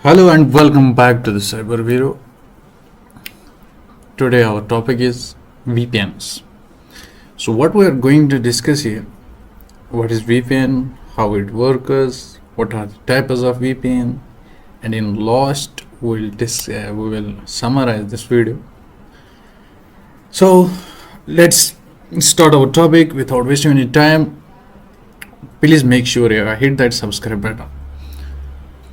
Hello and welcome back to the Cyber Bureau. Today our topic is VPNs. So what we are going to discuss here, what is VPN, how it works, what are the types of VPN, and in last we will summarize this video. So let's start our topic without wasting any time. Please make sure you hit that subscribe button.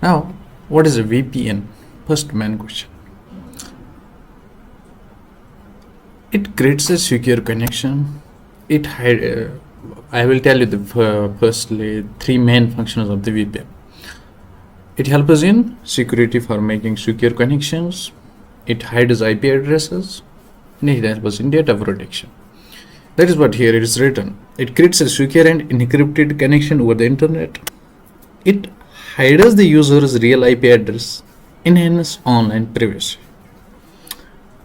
Now, what is a VPN? First main question. It creates a secure connection. I will tell you the firstly three main functions of the VPN. It helps us in security for making secure connections. It hides IP addresses, and it helps us in data protection. That is what here it is written. It creates a secure and encrypted connection over the internet. It hides the user's real IP address, enhances online privacy,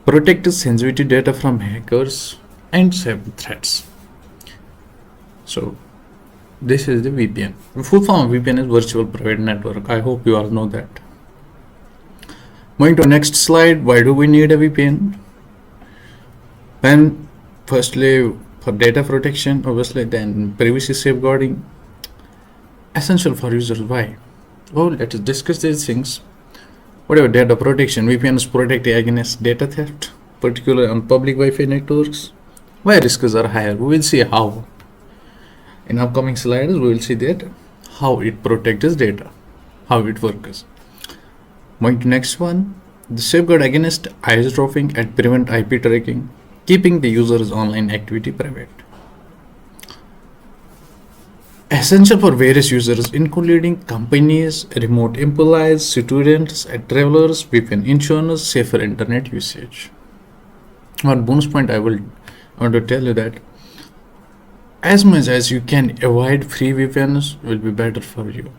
protects sensitive data from hackers, and cyber threats. So, this is the VPN. The full form of VPN is Virtual Private Network. I hope you all know that. Moving to next slide, why do we need a VPN? When firstly for data protection, obviously, then privacy safeguarding, essential for users. Why? Well, let us discuss these things. Whatever data protection, VPNs protect against data theft, particularly on public Wi-Fi networks, where risks are higher. We will see how. In upcoming slides, we will see that how it protects data, how it works. Moving to next one, the safeguard against eavesdropping and prevent IP tracking, keeping the user's online activity private. Essential for various users, including companies, remote employees, students, and travelers, VPN ensures safer internet usage. One bonus point I want to tell you that as much as you can avoid free VPNs will be better for you.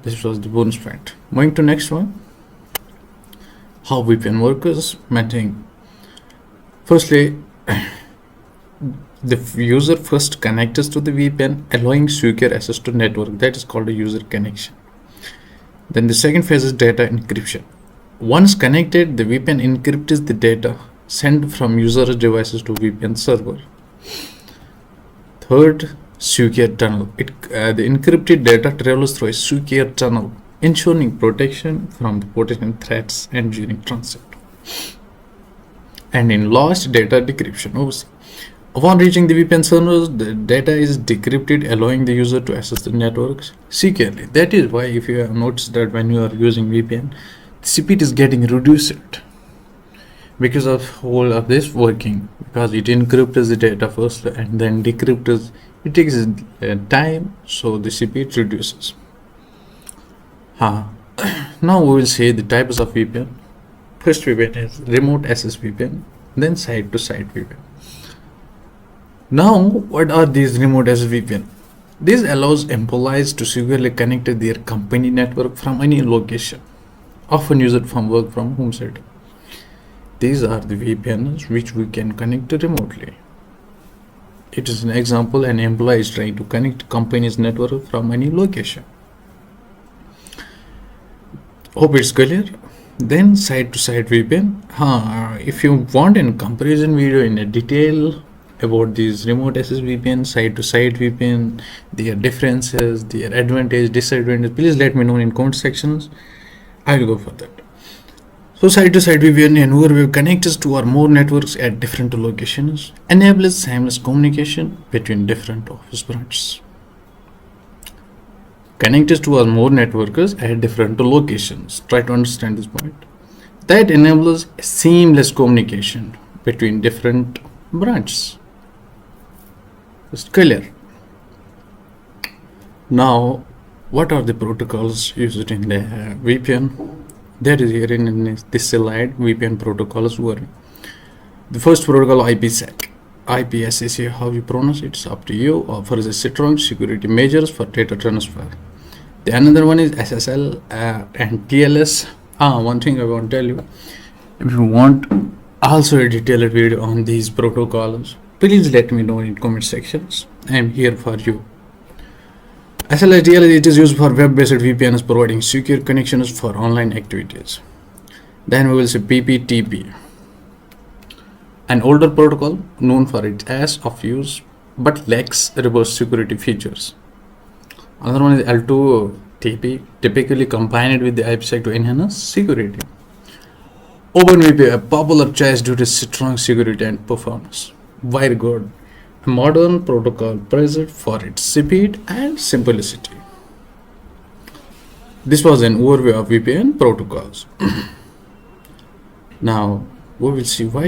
This was the bonus point. Moving to next one, how VPN works. Firstly, the user first connects to the VPN, allowing secure access to network. That is called a user connection. Then the second phase is data encryption. Once connected, the VPN encrypts the data sent from user's devices to VPN server. Third, secure tunnel. The encrypted data travels through a secure tunnel, ensuring protection from the potential threats and during transit. And in last, data decryption. Obviously, upon reaching the VPN servers, the data is decrypted, allowing the user to access the networks securely. That is why, if you have noticed that when you are using VPN, the speed is getting reduced because of all of this working, because it encrypts the data first and then decrypts. It takes time, so the speed reduces. Now we will see the types of VPN. First VPN is remote access VPN, then site-to-site VPN. Now, what are these remote access VPN? This allows employees to securely connect to their company network from any location, often used from work from home setting. These are the VPNs which we can connect remotely. It is an example: an employee is trying to connect company's network from any location. Hope it's clear. Then site-to-site VPN. If you want a comparison video in a detail about these remote access VPN, site-to-site VPN, their differences, their advantage, disadvantage, please let me know in comment sections. I will go for that. So site-to-site VPN and overview connects to or more networks at different locations, enables seamless communication between different office branches. Connects to or more networks at different locations. Try to understand this point. That enables seamless communication between different branches. It's clear. Now, what are the protocols used in the VPN? That is here in this slide. VPN protocols were the first protocol, IPsec. IPsec, how you pronounce it, it's up to you. Offers a strong security measures for data transfer. The another one is SSL and TLS. One thing I want to tell you, if you want also a detailed video on these protocols, please let me know in comment sections. I am here for you. SLHDL, it is used for web-based VPNs providing secure connections for online activities. Then we will see PPTP, an older protocol known for its ease of use but lacks reverse security features. Another one is L2TP, typically combined with the IPsec to enhance security. OpenVPN, a popular choice due to strong security and performance. WireGuard, a modern protocol praised for its speed and simplicity. This was an overview of VPN protocols. Now we will see why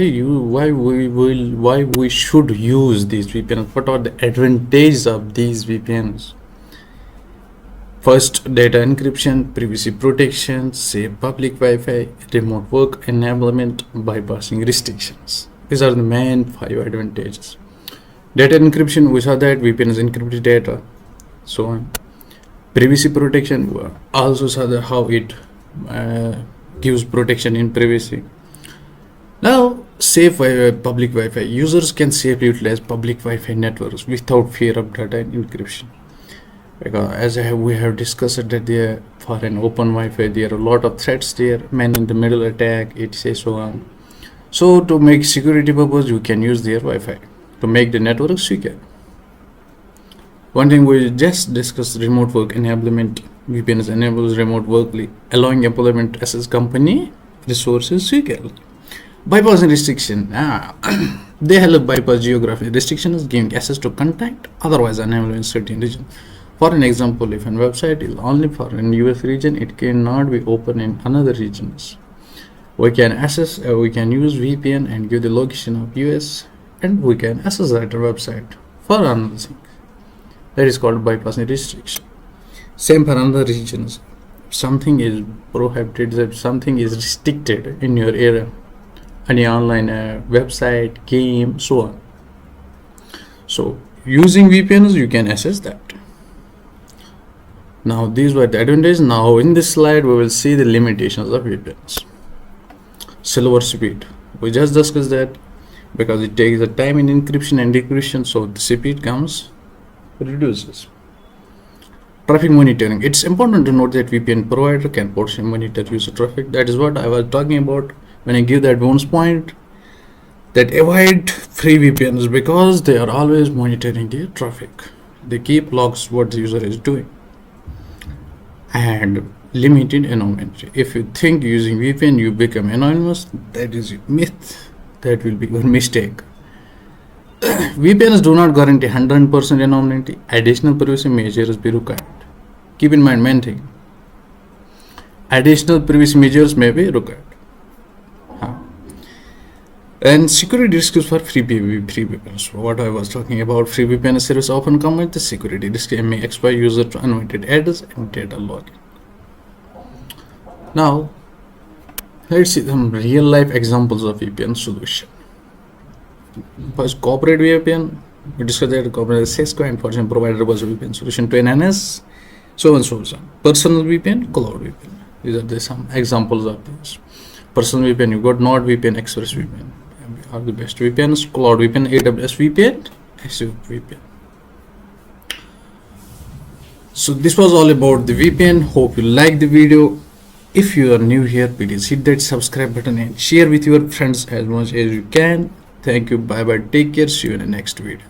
we should use these VPNs. What are the advantages of these VPNs? First, data encryption, privacy protection, safe public Wi-Fi, remote work enablement, bypassing restrictions. These are the main 5 advantages. Data encryption, we saw that VPNs encrypt data, so on. Privacy protection, we also saw that how it gives protection in privacy. Now, safe public Wi-Fi. Users can safely utilize public Wi-Fi networks without fear of data encryption. Because we have discussed that for an open Wi-Fi, there are a lot of threats there, man-in-the-middle attack, etc. so on. So to make security purpose, you can use their Wi-Fi to make the network secure. One thing we just discussed, remote work enablement. VPNs enables remote work, allowing employment to access company resources securely. Bypassing restriction. They help bypass geographic restrictions, giving access to content otherwise unable in certain regions. For an example, if a website is only for an US region, it cannot be open in another regions. We can use VPN and give the location of US, and we can access that website for another thing. That is called bypassing restriction. Same for another regions. Something is prohibited, that something is restricted in your area, any online website, game, so on. So using VPNs, you can access that. Now these were the advantages. Now in this slide we will see the limitations of VPNs. Slower speed, we just discussed that, because it takes the time in encryption and decryption, so the speed reduces. Traffic monitoring, it's important to note that VPN provider can portion monitor user traffic. That is what I was talking about when I give that bonus point, that avoid free VPNs because they are always monitoring their traffic. They keep logs what the user is doing. And limited anonymity. If you think using VPN you become anonymous, that is a myth. That will be your mistake. VPNs do not guarantee 100% anonymity. Additional privacy measures be required. Keep in mind main thing. Additional privacy measures may be required. And security risks for free VPNs. So what I was talking about, free VPN service often come with the security risk and may expose user to unwanted address and data logging. Now, let's see some real life examples of VPN solution. First, corporate VPN. We discussed that corporate Cisco and Fortune provider was a VPN solution to NNS, so on so on. Personal VPN, cloud VPN. These are some examples of this. Personal VPN, you got NordVPN, Express VPN. Are the best VPNs. Cloud VPN, AWS VPN, Azure VPN. So this was all about the VPN. Hope you liked the video. If you are new here, please hit that subscribe button and share with your friends as much as you can. Thank you. Bye bye. Take care. See you in the next video.